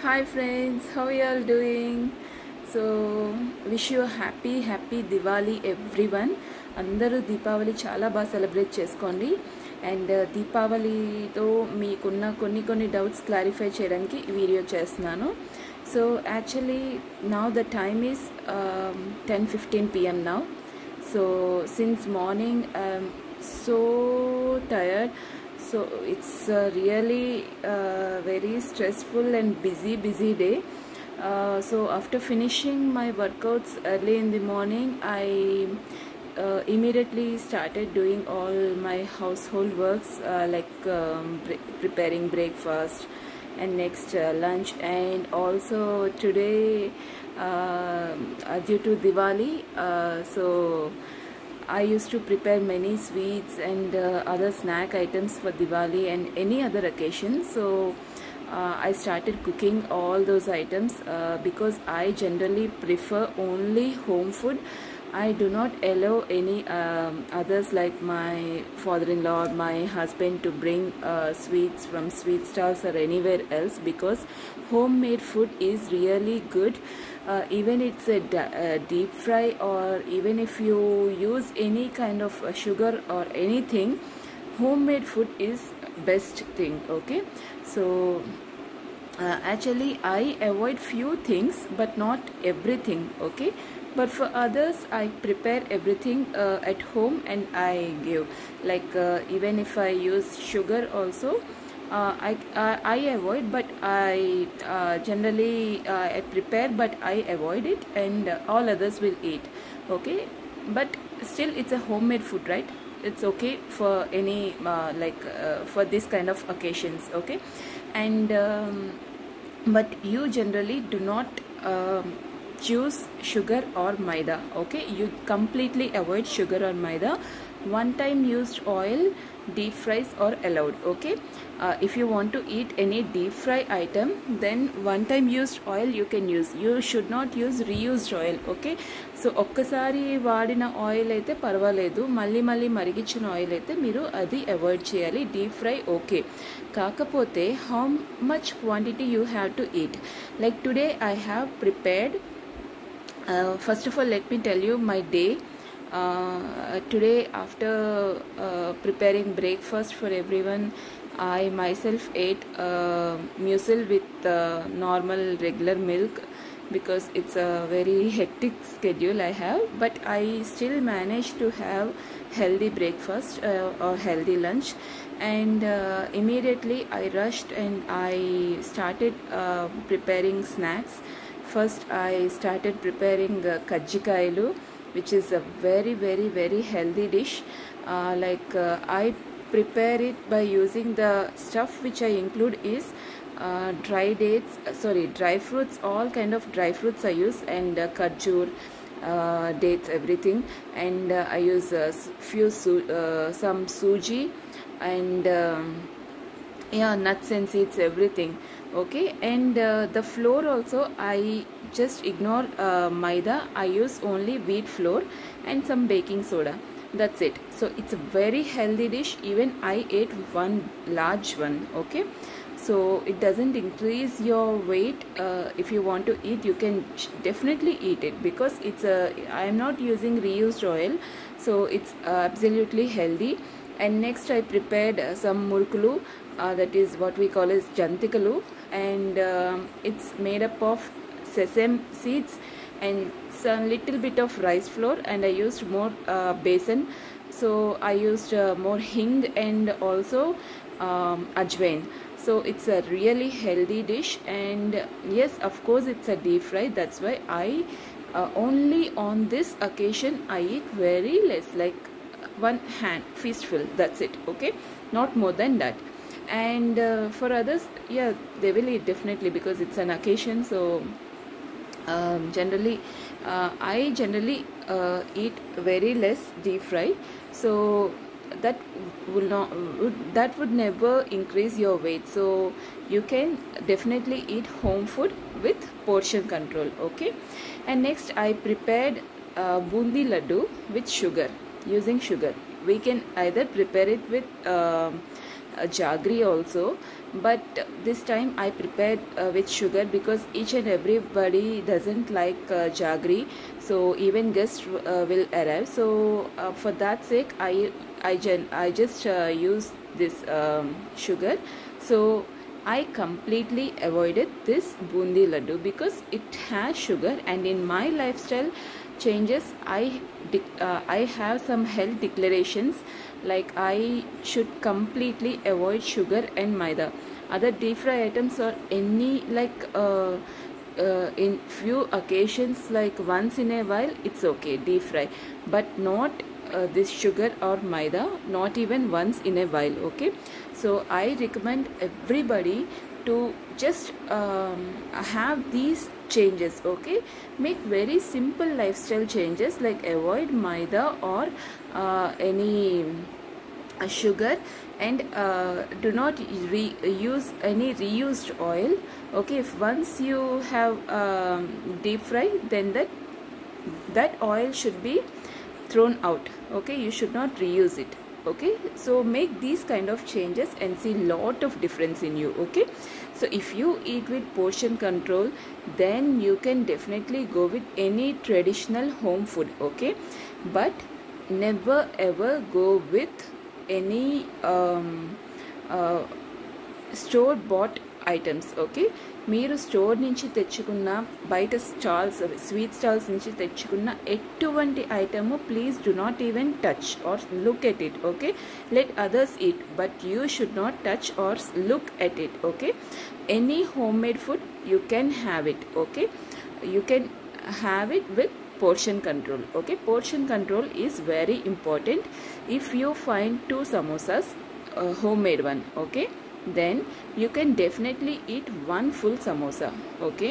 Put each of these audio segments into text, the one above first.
Hi friends, how are you all doing? So wish you a happy Diwali everyone. అందరూ దీపావళి చాలా బాగా celebrate చేసుకోండి. And దీపావళితో మీకున్న కొన్ని డౌట్స్ క్లారిఫై చేయడానికి ఈ వీడియో చేస్తున్నాను. So actually now the time is 10:15 PM now. So since morning I'm so tired. So it's really very stressful and busy day. So after finishing my workouts early in the morning, I immediately started doing all my household works, like preparing breakfast and next lunch. And also today, due to Diwali, so I used to prepare many sweets and other snack items for Diwali and any other occasion. So I started cooking all those items because I generally prefer only home food. I do not allow any others like my father-in-law or my husband to bring sweets from sweet stalls or anywhere else, because homemade food is really good. Even it's a deep fry, or even if you use any kind of sugar or anything, homemade food is best thing. Okay, so actually I avoid few things but not everything. Okay, but for others I prepare everything at home and I give, like even if I use sugar also, I avoid, but I generally I prepare but I avoid it, and all others will eat. Okay, but still it's a homemade food, right? It's okay for any for this kind of occasions. Okay, and but you generally do not choose sugar or maida. Okay, you completely avoid sugar or maida. One time used oil, deep fries are allowed. Okay, if you want to eat any deep fry item, then one time used oil you can use. You should not use reused oil. Okay, so ఒక్కసారి వాడిన oil అయితే పర్వాలేదు, మళ్ళీ మరిగించిన oil అయితే మీరు అది avoid చేయాలి. డీప్ ఫ్రై ఓకే, కాకపోతే how much quantity you have to eat. Like today I have prepared, first of all let me tell you my day. Today after preparing breakfast for everyone, I myself ate muesli with normal regular milk, because it's a very hectic schedule I have, but I still managed to have healthy breakfast or healthy lunch. And immediately I rushed and I started preparing snacks. First I started preparing kajjikayalu, which is a very healthy dish. I prepare it by using the stuff which I include is dry fruits, all kind of dry fruits I use, and kajur, dates, everything. And I use some suji and nuts and seeds, everything. Okay, and the flour also I just ignore maida. I use only wheat flour and some baking soda. That's it. So it's a very healthy dish. Even I ate one large one. Okay, so it doesn't increase your weight. If you want to eat, you can definitely eat it, because it's I am not using reused oil, so it's absolutely healthy. And next I prepared some murkulu, that is what we call as jantikalu, and it's made up of sesame seeds and some little bit of rice flour, and I used more besan. So I used more hing and also ajwain. So it's a really healthy dish. And yes, of course it's a deep fry, that's why I only on this occasion I eat very less, like one hand fistful, that's it. Okay, not more than that. And for others, yeah, they will eat definitely, because it's an occasion. So generally I generally eat very less deep fry, so that would never increase your weight. So you can definitely eat home food with portion control. Okay, and next I prepared bundi laddu with sugar, using sugar. We can either prepare it with jaggery also, but this time I prepared with sugar, because each and everybody doesn't like jaggery, so even guests will arrive. So for that sake I just use this sugar. So I completely avoided this bundi laddu because it has sugar, and in my lifestyle changes I have some health declarations, like I should completely avoid sugar and maida. Other deep fry items or any, like in few occasions, like once in a while, it's okay, deep fry, but not this sugar or maida, not even once in a while. Okay, so I recommend everybody to just have these changes. Okay, make very simple lifestyle changes, like avoid maida or any sugar, and do not use any reused oil. Okay, if once you have deep fry, then that oil should be thrown out. Okay, you should not reuse it. Okay, so make these kind of changes and see lot of difference in you. Okay, so if you eat with portion control, then you can definitely go with any traditional home food. Okay, but never ever go with any store bought items. Okay, మీరు store నుంచి తెచ్చుకున్న, బయట stalls, sweet stalls నుంచి తెచ్చుకున్న ఎటువంటి item please do not even touch are look at it. Okay, let others eat, but you should not touch are look at it. Okay, any home made food you can have it. Okay, you can have it with portion control. Okay, portion control is very important. If you find 2 samosas, homemade one, okay, then you can definitely eat 1 full samosa. Okay,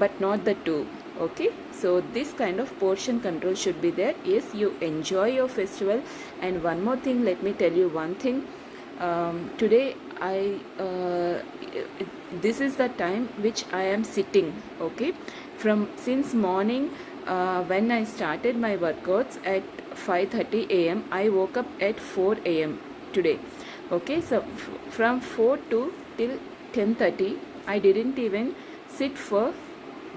but not the 2. Okay, so this kind of portion control should be there. Yes, you enjoy your festival. And one more thing, let me tell you one thing. Today this is the time which I am sitting. Okay, from since morning, when I started my workouts at 5:30 a.m. I woke up at 4 a.m. today. Okay, so from 4 to till 10:30 I didn't even sit for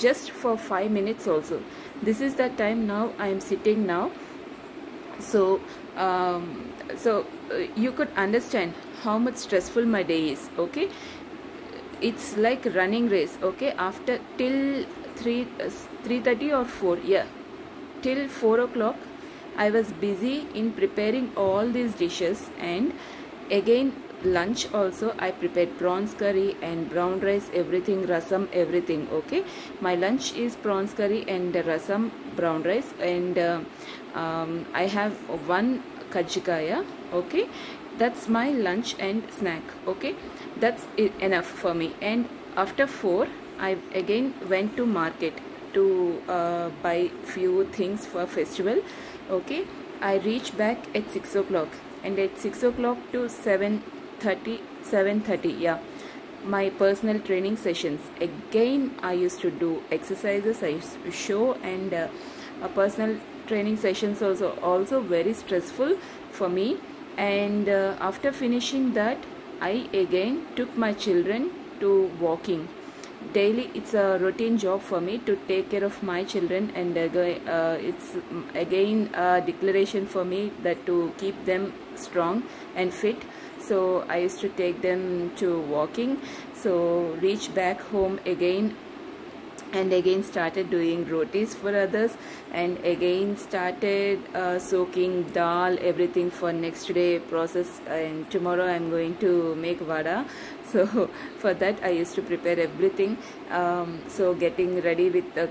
just for 5 minutes also. This is the time now I am sitting now. So you could understand how much stressful my day is. Okay, it's like running race. Okay, after till 3:30 or 4, yeah, till 4 o'clock I was busy in preparing all these dishes. And again lunch also I prepared prawns curry and brown rice, everything, rasam, everything. Okay, my lunch is prawns curry and rasam, brown rice, and I have 1 kajikaya. Okay, that's my lunch and snack. Okay, that's enough for me. And after 4 I again went to market to buy few things for festival. Okay, I reached back at 6 o'clock, and at 6 o'clock to 7:30, yeah, my personal training sessions. Again I used to do exercises, I used to show, and personal training sessions also very stressful for me. And after finishing that, I again took my children to walking. Daily it's a routine job for me to take care of my children, and it's again a declaration for me that to keep them strong and fit. So I used to take them to walking. So reach back home again, and again started doing rotis for others, and again started soaking dal, everything for next day process. And tomorrow I'm going to make vada. So for that I used to prepare everything. So getting ready with the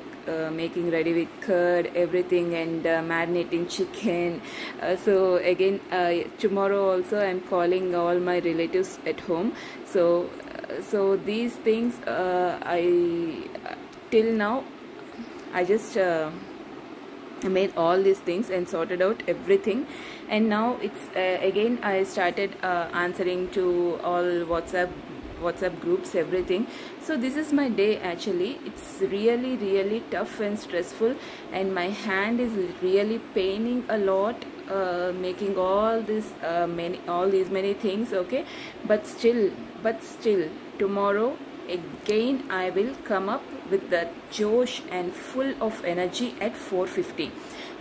making ready with curd, everything, and marinating chicken. So again tomorrow also I'm calling all my relatives at home. So these things I till now I just made all these things and sorted out everything. And now it's again I started answering to all WhatsApp groups, everything. So this is my day actually. It's really tough and stressful, and my hand is really paining a lot, making all these many things, okay. But still tomorrow again I will come up with the josh and full of energy at 4:50.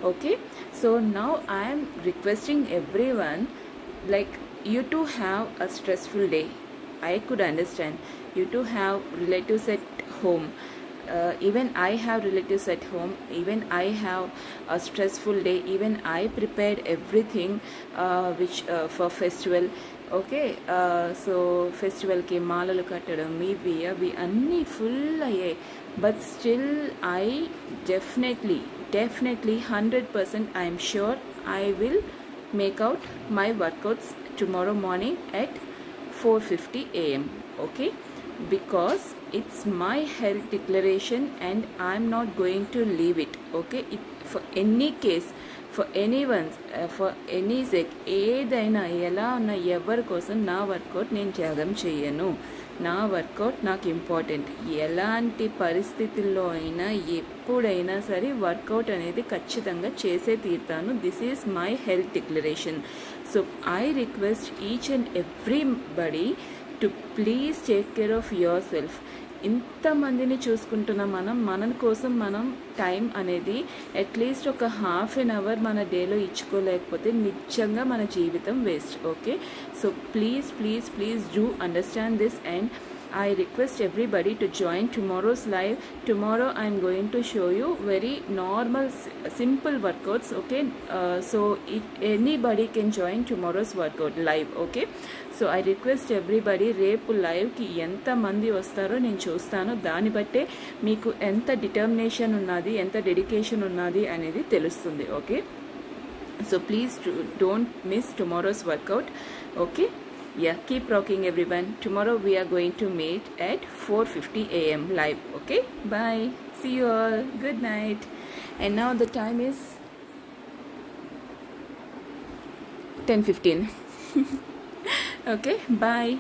Okay, so now I am requesting everyone, like, you too have a stressful day. I could understand you too have relatives at home. Even I have relatives at home. Even I have a stressful day. Even I prepared everything which for festival. Okay, so festival ki malalu kattadam ivi avi anni full ayyayi. But still I definitely 100% I am sure I will make out my workouts tomorrow morning at 4:50 a.m. okay, because it's my health declaration and I'm not going to leave it. Okay, for any case, for anyone's for any sake, ఏదైనా ఎలా ఉన్న ఎవరి కోసం నా work out నేను త్యాగం చేయను. నా వర్కౌట్ నాకు ఇంపార్టెంట్. ఎలాంటి పరిస్థితుల్లో అయినా ఎప్పుడైనా సరే వర్కౌట్ అనేది ఖచ్చితంగా చేసే తీరుతాను. This is my health declaration. So I request each and everybody to please take care of yourself. ఇంతమందిని చూసుకుంటున్న మన కోసం మనం టైం అనేది అట్లీస్ట్ ఒక హాఫ్ అన్ అవర్ మన డేలో ఇచ్చుకోలేకపోతే నిజంగా మన జీవితం waste. Okay, so please do understand this, and I request everybody to join tomorrow's live. Tomorrow I am going to show you very normal simple workouts. Okay, so anybody can join tomorrow's workout live. Okay, so I request everybody, రేపు live కి ఎంత మంది వస్తారో నేను చూస్తాను. దాన్ని బట్టే మీకు ఎంత డిటర్మినేషన్ ఉన్నది, ఎంత డెడికేషన్ ఉన్నది అనేది తెలుస్తుంది. Okay, so please don't miss tomorrow's workout. Okay, yeah, keep rocking everyone. Tomorrow we are going to meet at 4:50 a.m. live. Okay, bye, see you all, good night. And now the time is 10:15. Okay, bye.